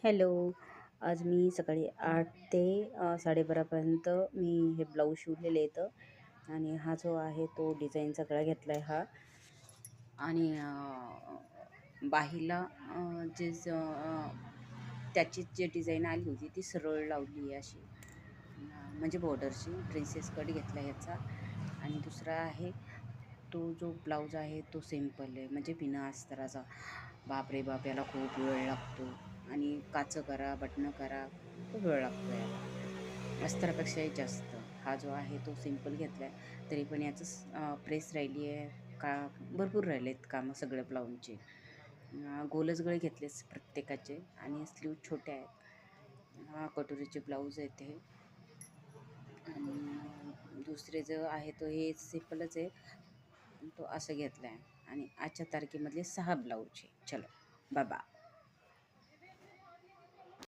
Hello. आज मी सकाळी 8 ते 12:30पर्यंत मी हे ब्लाऊज शिवलेले आहेत आणि हा जो आहे तो डिझाईनचा गळा घेतला आहे हा. आणि बाहीला त्याची जी डिझाईन आली होती ती सरळ लावली आहे अशी, म्हणजे बॉर्डरची प्रिन्सेस कट घेतला ह्याचा. आणि दुसरा आहे तो जो ब्लाऊज आहे तो सिम्पल आहे, म्हणजे बिना अस्तराचा. बाप रे बाप, याला खूप वेळ लागतो आणि काचं करा, बटणं करा, खूप वेळ लागतो याला अस्तरापेक्षाही जास्त. हा जो आहे तो सिम्पल घेतला आहे, तरी पण याचं प्रेस राहिली आहे का, भरपूर राहिले आहेत कामं सगळ्या ब्लाऊजचे. गोलच गळे घेतलेच प्रत्येकाचे आणि स्लीव छोट्या आहेत. हा कटोरीचे ब्लाऊज आहेत हे. आणि दुसरे जो आहे तो हे सिम्पलच आहे, तो असं घेतला आहे. आणि आजच्या तारखेमधले 6 ब्लाऊज आहे. चलो बाबा.